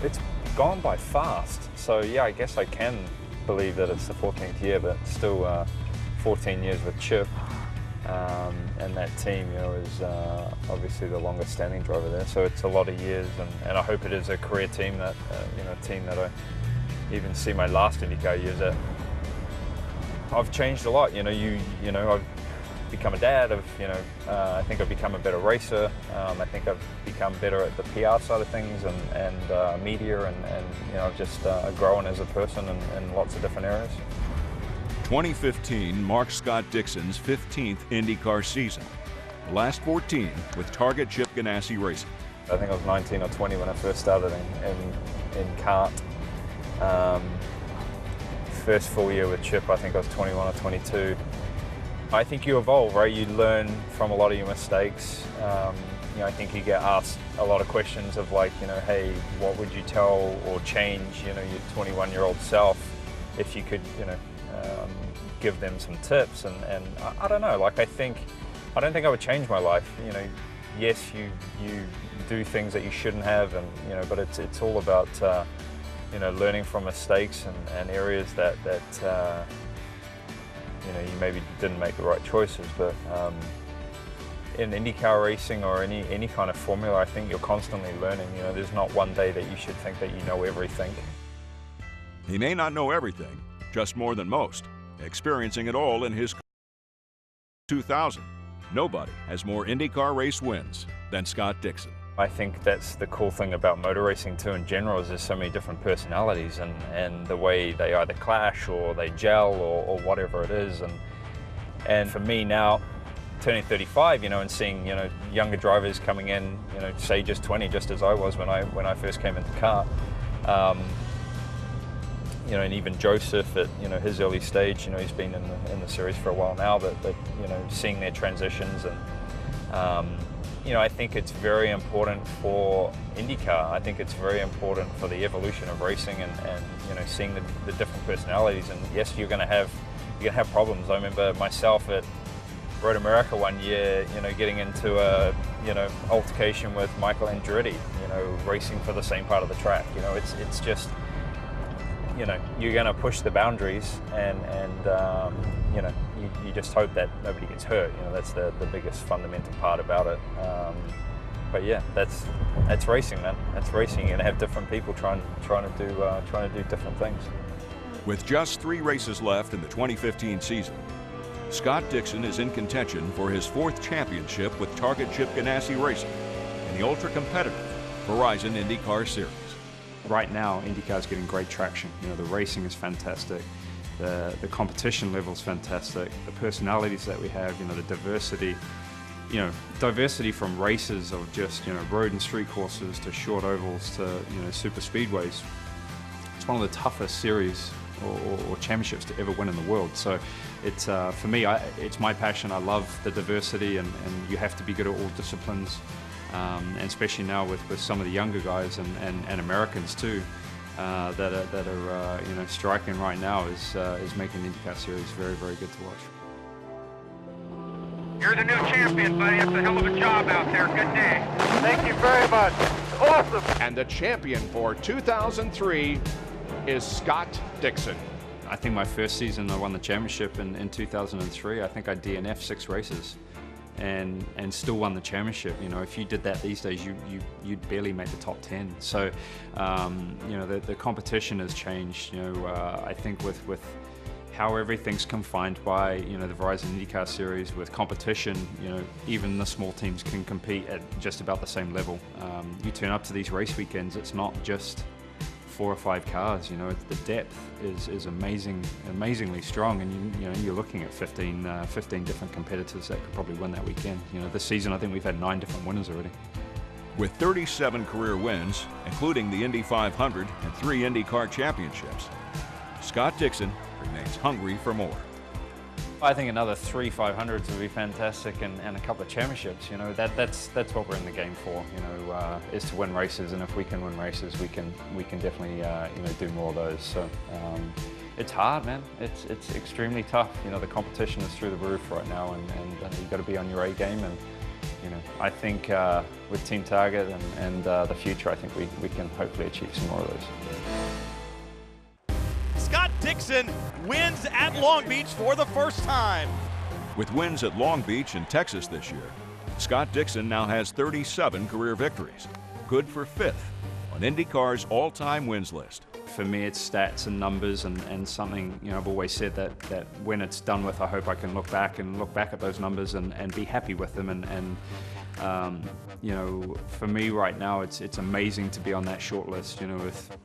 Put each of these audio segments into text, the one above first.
it's gone by fast. So yeah, I guess I can believe that it's the 14th year, but still 14 years with Chip. And that team, is obviously the longest standing driver there. So it's a lot of years, and I hope it is a career team that, a team that I even see my last IndyCar years at. I've changed a lot, I've become a dad, I think I've become a better racer. I think I've become better at the PR side of things and media, and I've just grown as a person in lots of different areas. 2015 marked Scott Dixon's 15th IndyCar season, the last 14 with Target Chip Ganassi Racing. I think I was 19 or 20 when I first started in kart. First full year with Chip, I think I was 21 or 22. I think you evolve, right? You learn from a lot of your mistakes. I think you get asked a lot of questions of like, hey, what would you tell or change, your 21-year-old self if you could, give them some tips, and I don't know, like I don't think I would change my life. Yes, you do things that you shouldn't have, and but it's all about learning from mistakes and areas that you maybe didn't make the right choices. But in IndyCar racing or any kind of formula, I think you're constantly learning. There's not one day that you should think that you know everything. He may not know everything, just more than most, experiencing it all in his 2000. Nobody has more IndyCar race wins than Scott Dixon. I think that's the cool thing about motor racing too in general, is there's so many different personalities, and the way they either clash or they gel or whatever it is. And for me now, turning 35, and seeing, younger drivers coming in, say just 20, just as I was when I first came into kart. And even Joseph at his early stage, he's been in the series for a while now, but seeing their transitions, and I think it's very important for IndyCar. I think it's very important for the evolution of racing, and seeing the different personalities. And yes, you're going to have problems. I remember myself at Road America one year, getting into a altercation with Michael Andretti, racing for the same part of the track. It's just, you're going to push the boundaries, and you just hope that nobody gets hurt. That's the biggest fundamental part about it. But yeah, that's racing, man. That's racing. You're going to have different people trying to do different things. With just 3 races left in the 2015 season, Scott Dixon is in contention for his 4th championship with Target Chip Ganassi Racing in the ultra-competitive Verizon IndyCar Series. Right now, IndyCar is getting great traction. The racing is fantastic. The competition level is fantastic. The personalities that we have, the diversity. Diversity from races of just, road and street courses to short ovals to, super speedways. It's one of the toughest series or championships to ever win in the world. So it's, for me, it's my passion. I love the diversity, and you have to be good at all disciplines. And especially now with some of the younger guys and Americans too, that are striking right now, is making the IndyCar series very, very good to watch. You're the new champion, buddy. That's a hell of a job out there. Good day. Thank you very much. Awesome. And the champion for 2003 is Scott Dixon. I think my first season I won the championship in 2003. I think I DNF'd 6 races. And still won the championship. If you did that these days, you'd barely make the top 10. So, the competition has changed. I think with how everything's confined by the Verizon IndyCar series, with competition, even the small teams can compete at just about the same level. You turn up to these race weekends, it's not just 4 or 5 cars. The depth is amazingly strong, and you're looking at 15 different competitors that could probably win that weekend. This season I think we've had 9 different winners already. With 37 career wins, including the Indy 500 and 3 IndyCar championships, Scott Dixon remains hungry for more. I think another 3 500s would be fantastic, and a couple of championships. That's what we're in the game for. Is to win races, and if we can win races, we can definitely do more of those. So it's hard, man. It's extremely tough. The competition is through the roof right now, and you've got to be on your A game, and you know, I think with Team Target and the future, I think we can hopefully achieve some more of those. Scott Dixon wins at Long Beach for the first time. With wins at Long Beach and Texas this year, Scott Dixon now has 37 career victories, good for 5th on IndyCar's all-time wins list. For me, it's stats and numbers, and something, you know, I've always said that when it's done with, I hope I can look back at those numbers and be happy with them. And you know, for me right now, it's amazing to be on that short list, you know, with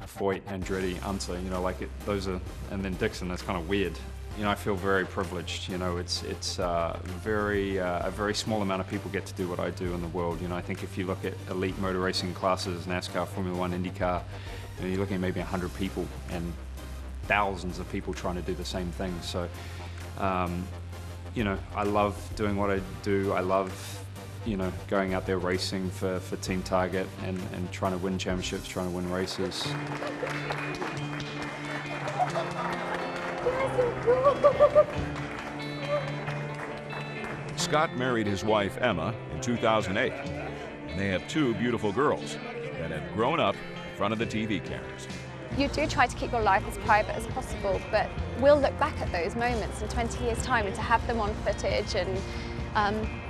Foyt, Andretti, Unser, you know, like those are, and then Dixon. That's kind of weird. You know, I feel very privileged. You know, it's a very small amount of people get to do what I do in the world. You know, I think if you look at elite motor racing classes, NASCAR, Formula One, IndyCar, you know, you're looking at maybe 100 people and thousands of people trying to do the same thing. So, you know, I love doing what I do. I love, you know, going out there racing for Team Target and trying to win championships, trying to win races. Scott married his wife Emma in 2008, and they have 2 beautiful girls that have grown up in front of the TV cameras. You do try to keep your life as private as possible, but we'll look back at those moments in 20 years' time, and to have them on footage, and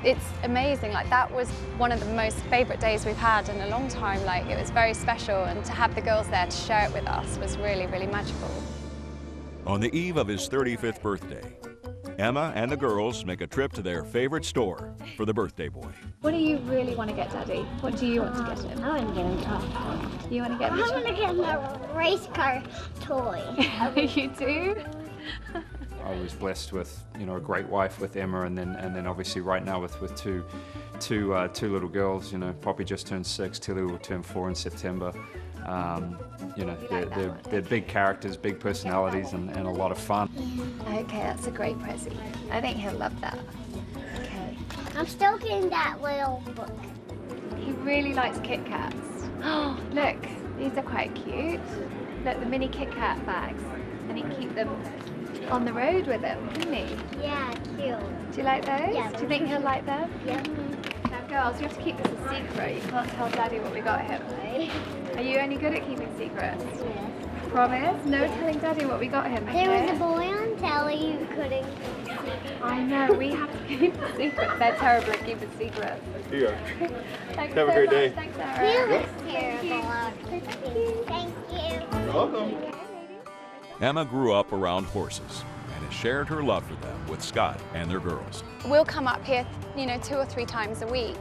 it's amazing. Like, that was one of the most favourite days we've had in a long time. Like, it was very special, and to have the girls there to share it with us was really, really magical. On the eve of his 35th birthday, Emma and the girls make a trip to their favorite store for the birthday boy. What do you really want to get Daddy? What do you want to get him? I want to get him a toy. You want to get him I want to get him a race car toy. You do? I was blessed with, you know, a great wife with Emma, and then obviously right now with two little girls. You know, Poppy just turned 6, Tilly will turn 4 in September. You know, they're big characters, big personalities, and a lot of fun. Okay, that's a great present. I think he'll love that. Okay. I'm still getting that little book. He really likes Kit Kats. Oh, look, these are quite cute. Look, the mini Kit Kat bags. And he can keep them on the road with him, couldn't he? Yeah, cute. Do you like those? Yeah. Do you think he'll like them? Yeah. Now, girls, you have to keep this a secret. You can't tell Daddy what we got him. Are you only good at keeping secrets? Yeah. Promise? No telling Daddy what we got him, okay? There was a boy on telly who couldn't. I know, we have to keep the secret. They're terrible at keeping secrets. Here you go. Thanks Have a so great much. day. Thanks, He Sarah. was terrible. Thank you. You're welcome. Emma grew up around horses and has shared her love for them with Scott and their girls. We'll come up here, you know, 2 or 3 times a week.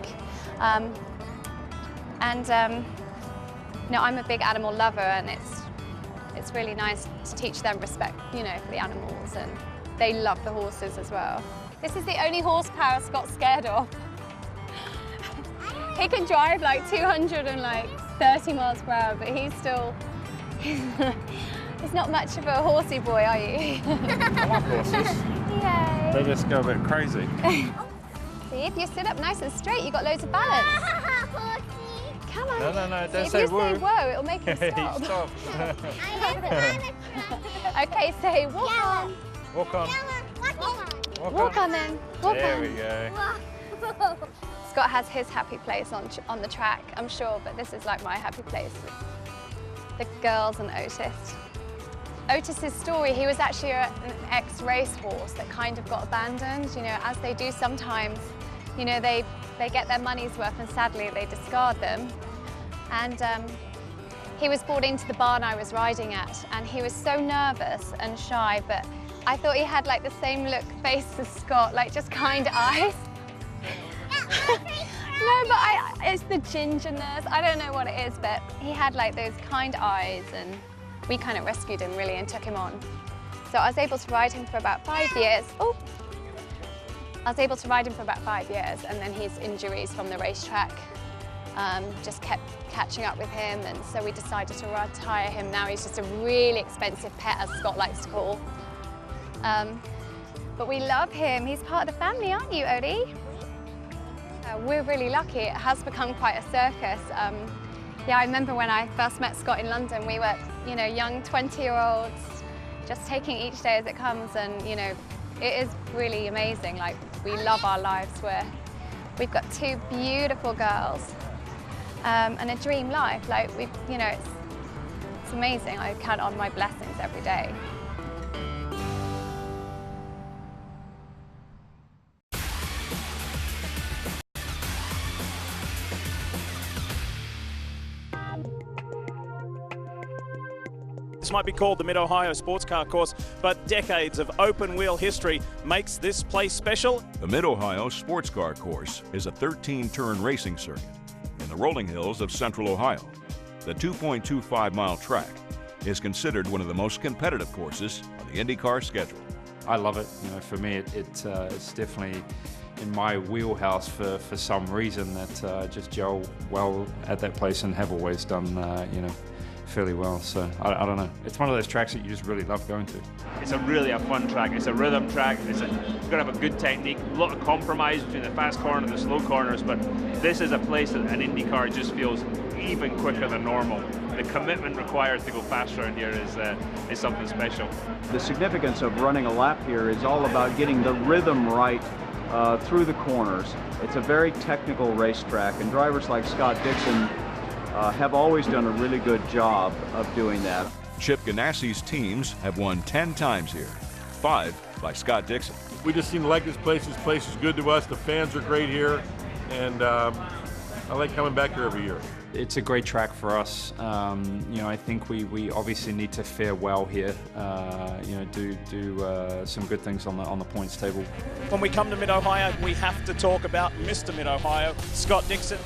You know, I'm a big animal lover, and it's really nice to teach them respect, you know, for the animals, and they love the horses as well. This is the only horsepower Scott's scared of. He can drive like 230 miles per hour, but he's still, he's not much of a horsey boy, are you? I like horses. Yay. They just go a bit crazy. See, if you sit up nice and straight, you've got loads of balance. Come on. No, don't if say you whoa. say whoa, it'll make him stop. He stopped. Okay, say walk on. Walk on. Walk on then. Walk There on. we go. Scott has his happy place on the track, I'm sure, but this is like my happy place. The girls and Otis. Otis's story, he was actually an ex-race horse that kind of got abandoned, you know, as they do sometimes. You know, they get their money's worth, and sadly they discard them. And he was brought into the barn I was riding at, and he was so nervous and shy, but I thought he had like the same face as Scott, like just kind eyes. No, but it's the gingerness. I don't know what it is, but he had like those kind eyes, and we kind of rescued him really and took him on. So I was able to ride him for about 5 years. Oh. I was able to ride him for about 5 years, and then his injuries from the racetrack just kept catching up with him, and so we decided to retire him. Now he's just a really expensive pet, as Scott likes to call. But we love him. He's part of the family, aren't you, Odie? We're really lucky. It has become quite a circus. Yeah, I remember when I first met Scott in London, we were, you know, young 20-year-olds, just taking each day as it comes, and, you know, it is really amazing. Like, we love our lives. We've got 2 beautiful girls and a dream life. Like, you know, it's amazing. I count on my blessings every day. This might be called the Mid-Ohio Sports Car Course, but decades of open-wheel history makes this place special. The Mid-Ohio Sports Car Course is a 13-turn racing circuit in the rolling hills of central Ohio. The 2.25-mile track is considered one of the most competitive courses on the IndyCar schedule. I love it. You know, for me, it's definitely in my wheelhouse for some reason that just gel well at that place and have always done, you know, fairly well. So I don't know. It's one of those tracks that you just really love going to. It's really a fun track. It's a rhythm track. You've got to have a good technique. A lot of compromise between the fast corner and the slow corners, but this is a place that an IndyCar just feels even quicker than normal. The commitment required to go faster in here is something special. The significance of running a lap here is all about getting the rhythm right through the corners. It's a very technical racetrack, and drivers like Scott Dixon have always done a really good job of doing that. Chip Ganassi's teams have won 10 times here, 5 by Scott Dixon. We just seem to like this place. This place is good to us. The fans are great here, and I like coming back here every year. It's a great track for us. You know, I think we obviously need to fare well here. You know, do some good things on the points table. When we come to Mid-Ohio, we have to talk about Mr. Mid-Ohio, Scott Dixon.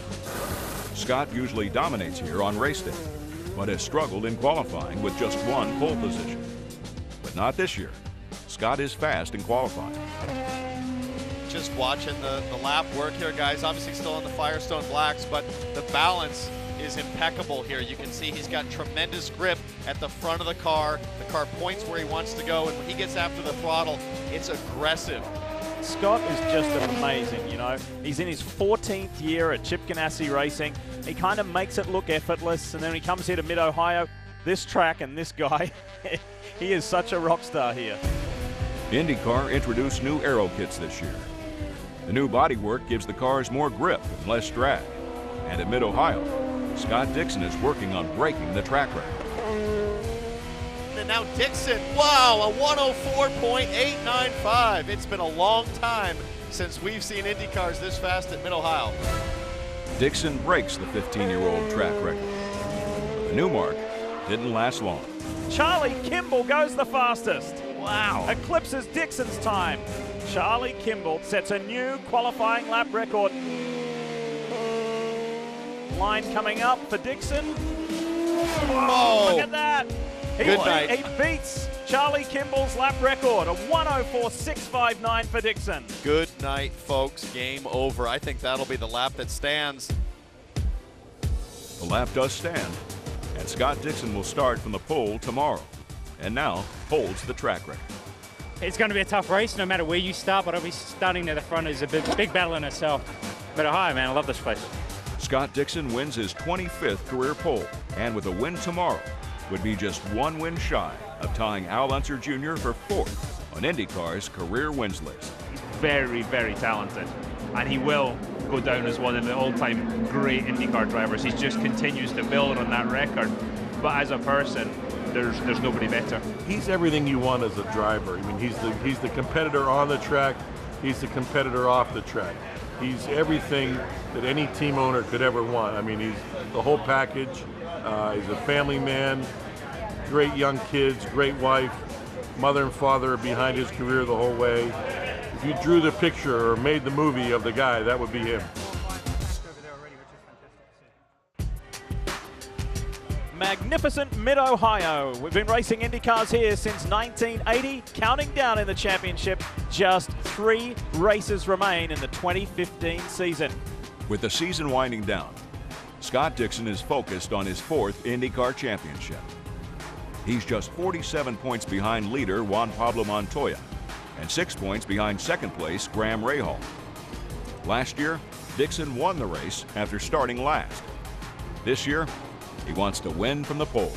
Scott usually dominates here on race day, but has struggled in qualifying with just 1 pole position. But not this year. Scott is fast in qualifying. Just watching the lap work here, guys. Obviously still on the Firestone Blacks, but the balance is impeccable here. You can see he's got tremendous grip at the front of the car. The car points where he wants to go, and when he gets after the throttle, it's aggressive. Scott is just amazing, you know. He's in his 14th year at Chip Ganassi Racing. He kind of makes it look effortless, and then when he comes here to Mid-Ohio, this track and this guy, he is such a rock star here. IndyCar introduced new aero kits this year. The new bodywork gives the cars more grip and less drag. And at Mid-Ohio, Scott Dixon is working on breaking the track record. And now Dixon, wow, a 104.895. It's been a long time since we've seen IndyCars this fast at Mid-Ohio. Dixon breaks the 15-year-old track record. But the new mark didn't last long. Charlie Kimball goes the fastest. Wow. Eclipses Dixon's time. Charlie Kimball sets a new qualifying lap record. Line coming up for Dixon. Whoa, look at that. Good night. He beats Charlie Kimball's lap record, a 104.659 for Dixon. Good night, folks. Game over. I think that'll be the lap that stands. The lap does stand, and Scott Dixon will start from the pole tomorrow, and now holds the track record. It's going to be a tough race no matter where you start, but obviously starting near the front is a big battle in itself. But Ohio, man, I love this place. Scott Dixon wins his 25th career pole, and with a win tomorrow, would be just 1 win shy of tying Al Unser Jr. for 4th on IndyCar's career wins list. He's very, very talented, and he will go down as one of the all-time great IndyCar drivers. He just continues to build on that record, but as a person, there's nobody better. He's everything you want as a driver. I mean, he's the competitor on the track. He's the competitor off the track. He's everything that any team owner could ever want. I mean, he's the whole package. He's a family man, great young kids, great wife, mother and father are behind his career the whole way. If you drew the picture or made the movie of the guy, that would be him. Magnificent Mid-Ohio. We've been racing IndyCars here since 1980, counting down in the championship. Just 3 races remain in the 2015 season. With the season winding down, Scott Dixon is focused on his 4th IndyCar championship. He's just 47 points behind leader Juan Pablo Montoya and 6 points behind second place Graham Rahal. Last year, Dixon won the race after starting last. This year, he wants to win from the pole.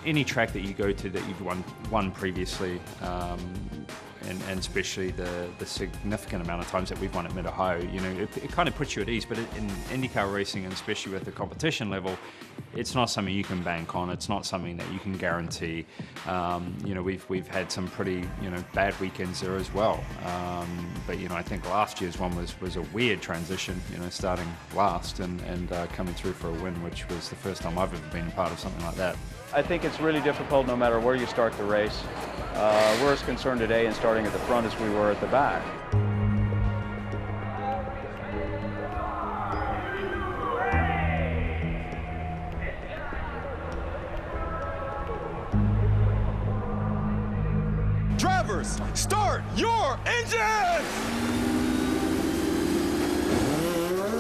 Any track that you go to that you've won previously, and especially the significant amount of times that we've won at Mid-Ohio, you know, it kind of puts you at ease. But in IndyCar racing, and especially with the competition level, it's not something you can bank on. It's not something that you can guarantee. You know, we've had some pretty, you know, bad weekends there as well. But you know, I think last year's one was a weird transition. You know, starting last and coming through for a win, which was the first time I've ever been a part of something like that. I think it's really difficult no matter where you start the race. We're as concerned today in starting at the front as we were at the back. Drivers, start your engines!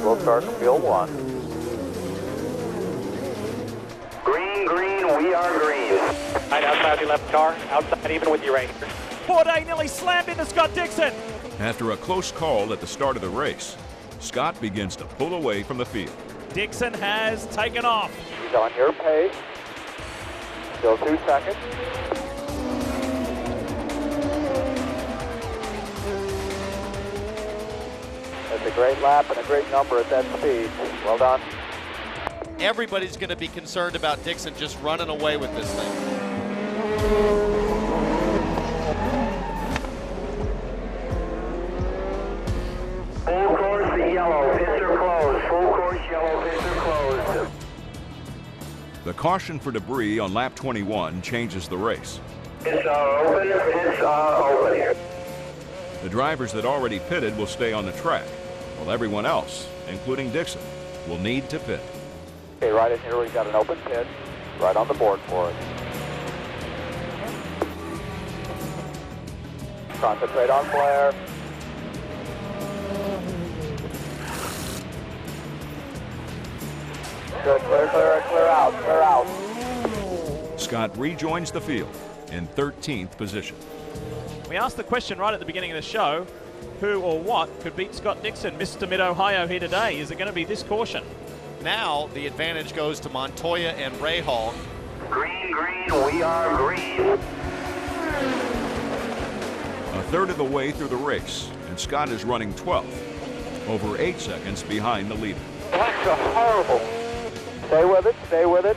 We'll start from field 1. Green, green, we are green. Right outside the left car, outside even with your Rangers. Bourdais nearly slammed into Scott Dixon. After a close call at the start of the race, Scott begins to pull away from the field. Dixon has taken off. He's on your pace. Still 2 seconds. That's a great lap and a great number at that speed. Well done. Everybody's going to be concerned about Dixon just running away with this thing. Full course yellow, pits are closed. Full course yellow, pits are closed. The caution for debris on lap 21 changes the race. Pits are open, pits are open. The drivers that already pitted will stay on the track, while everyone else, including Dixon, will need to pit. Okay, right in here we've got an open pit, right on the board for us. Concentrate on flare. Good, clear out. Scott rejoins the field in 13th position. We asked the question right at the beginning of the show, who or what could beat Scott Dixon, Mr. Mid-Ohio here today? Is it going to be this caution? Now the advantage goes to Montoya and Rahal. Green, green, we are green. A third of the way through the race, and Scott is running 12th, over 8 seconds behind the leader. That's horrible. Stay with it, stay with it.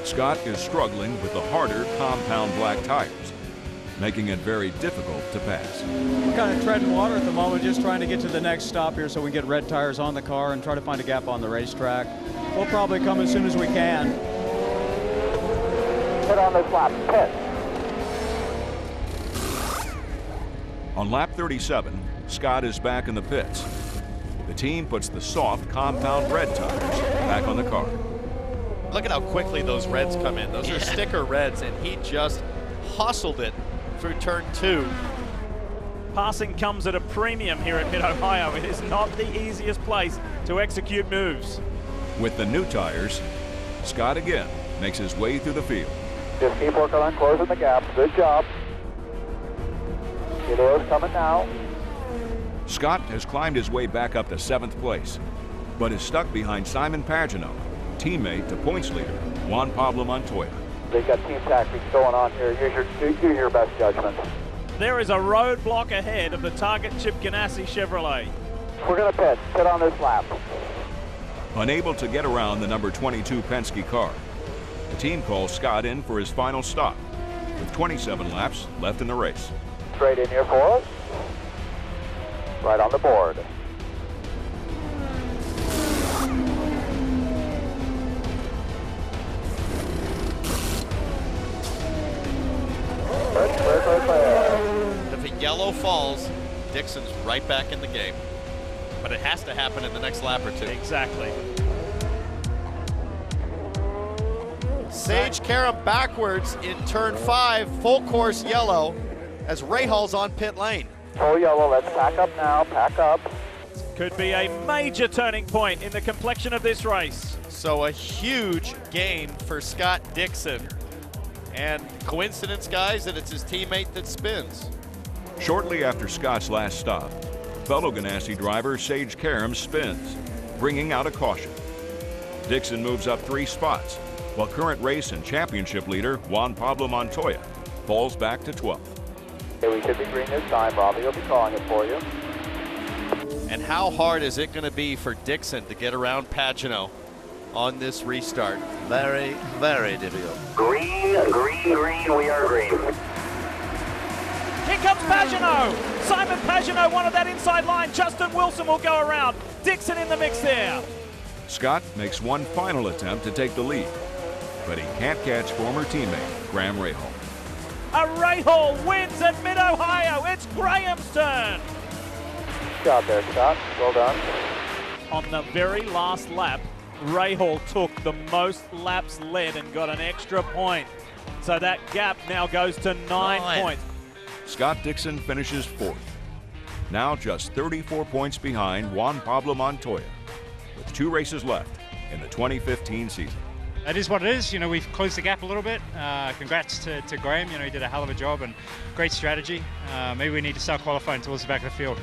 Scott is struggling with the harder compound black tires, making it very difficult to pass. We're kind of treading water at the moment, just trying to get to the next stop here so we can get red tires on the car and try to find a gap on the racetrack. We'll probably come as soon as we can. Pit on this lap, pit. On lap 37, Scott is back in the pits. The team puts the soft compound red tires back on the car. Look at how quickly those reds come in. Those are sticker reds, and he just hustled it through turn 2. Passing comes at a premium here at Mid-Ohio. It is not the easiest place to execute moves. With the new tires, Scott again makes his way through the field. Just keep working on closing the gap. Good job. Video's coming now. Scott has climbed his way back up to 7th place, but is stuck behind Simon Pagano, teammate to points leader Juan Pablo Montoya. They've got team tactics going on here. Use your best judgment. There is a roadblock ahead of the target Chip Ganassi Chevrolet. We're going to pit on this lap. Unable to get around the number 22 Penske car, the team calls Scott in for his final stop, with 27 laps left in the race. Straight in here for us. Right on the board. If a yellow falls, Dixon's right back in the game. But it has to happen in the next lap or two. Exactly. Sage Karam backwards in turn 5, full course yellow, as Rahal's on pit lane. Full yellow, let's pack up now, pack up. Could be a major turning point in the complexion of this race. So a huge gain for Scott Dixon. And coincidence, guys, that it's his teammate that spins. Shortly after Scott's last stop, fellow Ganassi driver Sage Karam spins, bringing out a caution. Dixon moves up 3 spots, while current race and championship leader Juan Pablo Montoya falls back to 12th. Okay, we should be green this time. Robbie will be calling it for you. And how hard is it going to be for Dixon to get around Pagano on this restart? Very, very difficult. Green, green, green, we are green. Here comes Pagano. Simon Pagano wanted that inside line. Justin Wilson will go around. Dixon in the mix there. Scott makes one final attempt to take the lead, but he can't catch former teammate Graham Rahal. A Rahal wins at Mid-Ohio. It's Graham's turn. Good job there, Scott. Well done. On the very last lap, Rahal took the most laps led and got an extra point. So that gap now goes to 9 points. Scott Dixon finishes fourth, now just 34 points behind Juan Pablo Montoya, with 2 races left in the 2015 season. It is what it is. You know, we've closed the gap a little bit. Congrats to Graham. You know, he did a hell of a job and great strategy. Maybe we need to start qualifying towards the back of the field.